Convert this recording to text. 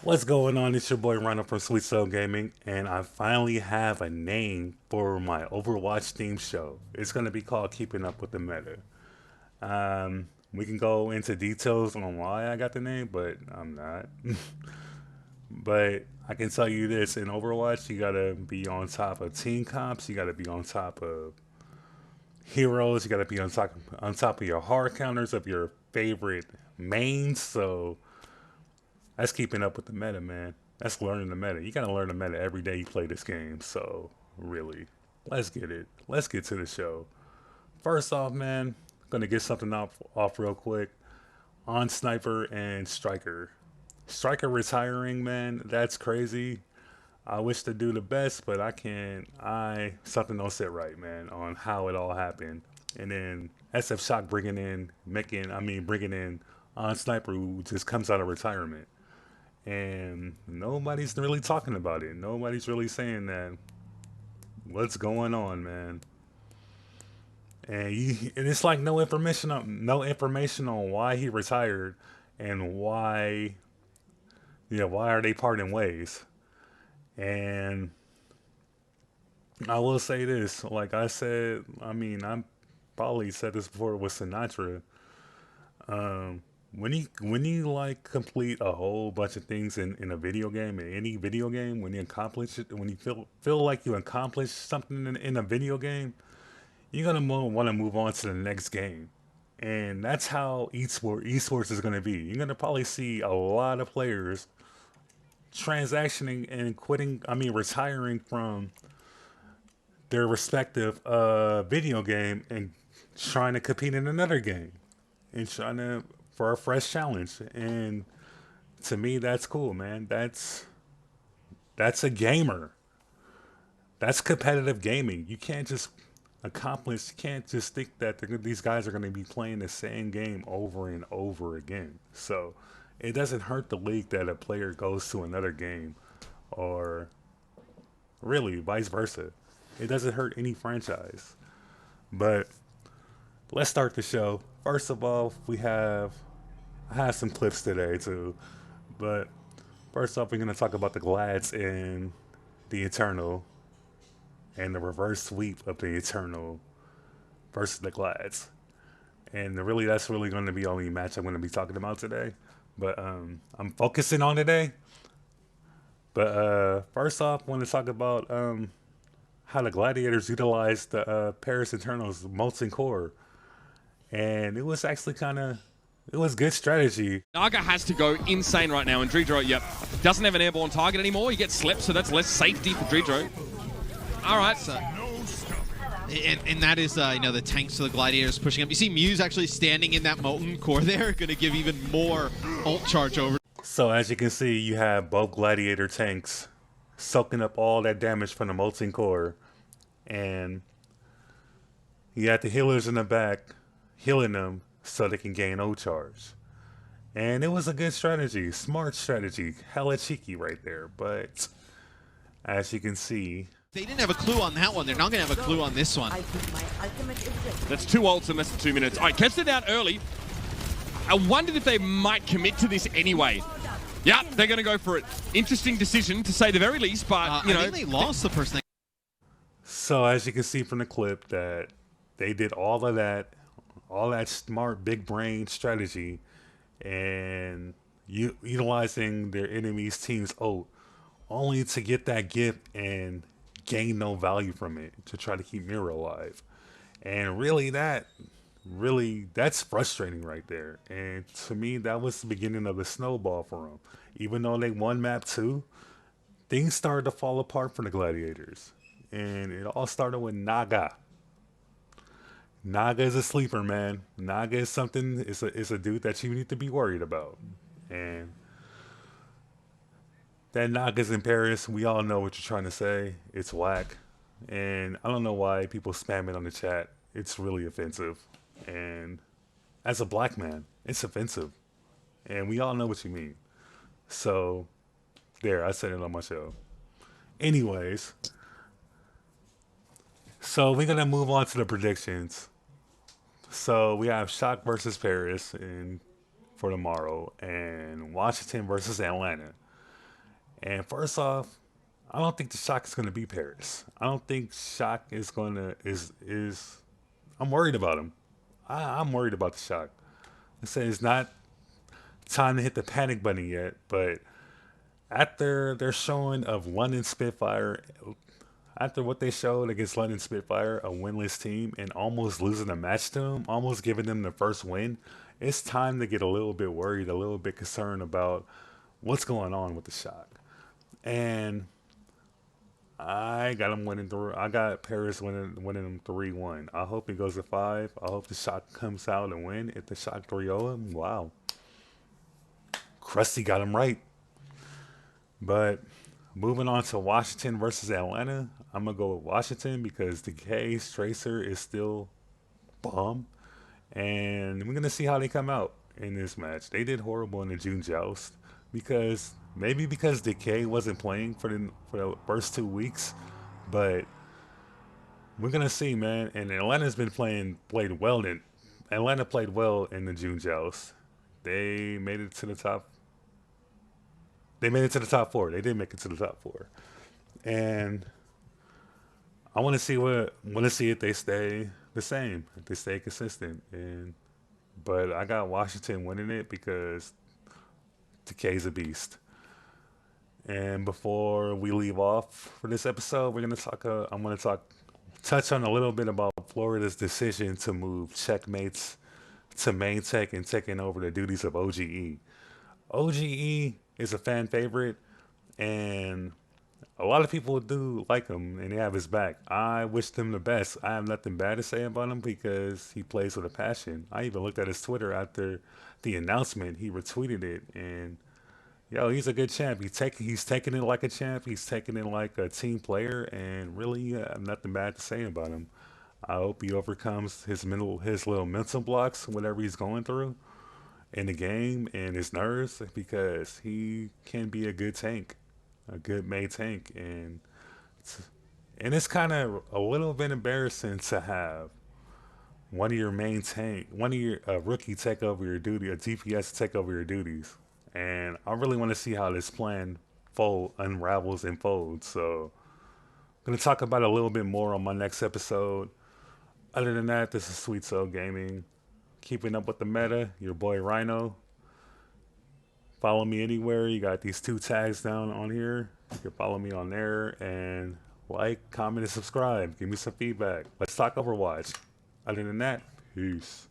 What's going on? It's your boy Ronald from SweetSoulGaming, and I finally have a name for my Overwatch theme show. It's going to be called Keeping Up with the Meta. We can go into details on why I got the name, but I'm not. But I can tell you this: in Overwatch, you gotta be on top of team comps, you gotta be on top of heroes, you gotta be on top of your hard counters of your favorite mains. So that's keeping up with the meta, man. That's learning the meta. You gotta learn the meta every day you play this game. So really, let's get it. Let's get to the show. First off, man, gonna get something off real quick on Sniper and Striker. Striker retiring, man, that's crazy. I wish to do the best, but I can't. Something don't sit right, man, on how it all happened. And then SF Shock bringing in on Sniper, who just comes out of retirement, and nobody's really talking about it. Nobody's really saying that what's going on, man. And it's like no information on why he retired and why are they parting ways. And I will say this, like I said, I probably said this before with Sinatra. When you like complete a whole bunch of things in a video game, in any video game, when you accomplish it, when you feel like you accomplished something in a video game, you're gonna want to move on to the next game. And that's how esports is gonna be. You're gonna probably see a lot of players transactioning and retiring from their respective video game and trying to compete in another game and trying to for a fresh challenge. And to me, that's cool, man. That's a gamer. That's competitive gaming. You can't just think that these guys are going to be playing the same game over and over again. So it doesn't hurt the league that a player goes to another game, or really vice versa. It doesn't hurt any franchise. But let's start the show. First of all, I have some clips today too. But first off, we're gonna talk about the Glads and the Eternal and the reverse sweep of the Eternal versus the Glads. And that's really going to be the only match I'm going to be talking about today. But I'm focusing on today. But first off, I want to talk about how the Gladiators utilized the Paris Eternal's molten core, and it was actually it was good strategy. Naga has to go insane right now, and Dredro, doesn't have an airborne target anymore. He gets slept, so that's less safety for Dredro. All right. So, and that is, the tanks to the Gladiators pushing up. You see Muse actually standing in that molten core there, going to give even more ult charge over. So as you can see, you have both Gladiator tanks soaking up all that damage from the molten core, and you have the healers in the back healing them so they can gain ult charge. And it was a good strategy, smart strategy, hella cheeky right there. But as you can see, they didn't have a clue on that one. They're not going to have a clue on this one. That's 2 ults in less than 2 minutes. All right, Kester down early. I wondered if they might commit to this anyway. Yeah, they're going to go for it. Interesting decision, to say the very least, but, I think they lost the person. So as you can see from the clip, that they did all that smart big brain strategy, and utilizing their enemy's team's ult, only to get that gift and gain no value from it to try to keep Mira alive. And that's frustrating right there. And to me, that was the beginning of the snowball for them. Even though they won map 2, things started to fall apart for the Gladiators. And it all started with Naga. Naga is a sleeper, man. Naga is a dude that you need to be worried about. And that NAGA'S in Paris, we all know what you're trying to say. It's whack. And I don't know why people spam it on the chat. It's really offensive. And as a black man, it's offensive. And we all know what you mean. So, there, I said it on my show. Anyways, so we're going to move on to the predictions. So, we have Shock versus Paris for tomorrow, and Washington versus Atlanta. And first off, I don't think the shock is going to be Paris. I don't think shock is going to is. I'm worried about him. I'm worried about the shock. I say it's not time to hit the panic button yet, but after their showing of London Spitfire, after what they showed against London Spitfire, a winless team, and almost losing a match to them, almost giving them the first win, it's time to get a little bit worried, a little bit concerned about what's going on with the shock. And I got them winning through. I got Paris winning them 3-1. I hope it goes to 5. I hope the shock comes out and win. If the shock 3-0 them, wow. Krusty got him right. But moving on to Washington versus Atlanta, I'm gonna go with Washington because Decay's Tracer is still bomb, and we're gonna see how they come out in this match. They did horrible in the June joust because maybe because Decay wasn't playing for the first 2 weeks, but we're gonna see, man. And Atlanta's been played well in Atlanta played well in the June joust. They made it to the top. They made it to the top four. They did make it to the top four, and I want to see if they stay the same, if they stay consistent. And but I got Washington winning it because Decay's a beast. And before we leave off for this episode, we're gonna talk. I'm gonna touch on a little bit about Florida's decision to move checkmates to main tech and taking over the duties of OGE. OGE is a fan favorite, and a lot of people do like him, and they have his back. I wish him the best. I have nothing bad to say about him because he plays with a passion. I even looked at his Twitter after the announcement. He retweeted it, and yo, he's a good champ. He's taking it like a champ. He's taking it like a team player, and really, I have nothing bad to say about him. I hope he overcomes his little mental blocks, whatever he's going through in the game, and his nerves, because he can be a good tank, a good made tank, and it's kind of a little bit embarrassing to have one of your rookie take over your duty, a DPS take over your duties, and I really want to see how this plan unravels and folds. So I'm gonna talk about it a little bit more on my next episode. Other than that, this is Sweet Soul Gaming, keeping up with the meta. Your boy Rhino. Follow me anywhere. You got these 2 tags down on here. You can follow me on there and like, comment, and subscribe. Give me some feedback. Let's talk Overwatch. Other than that, peace.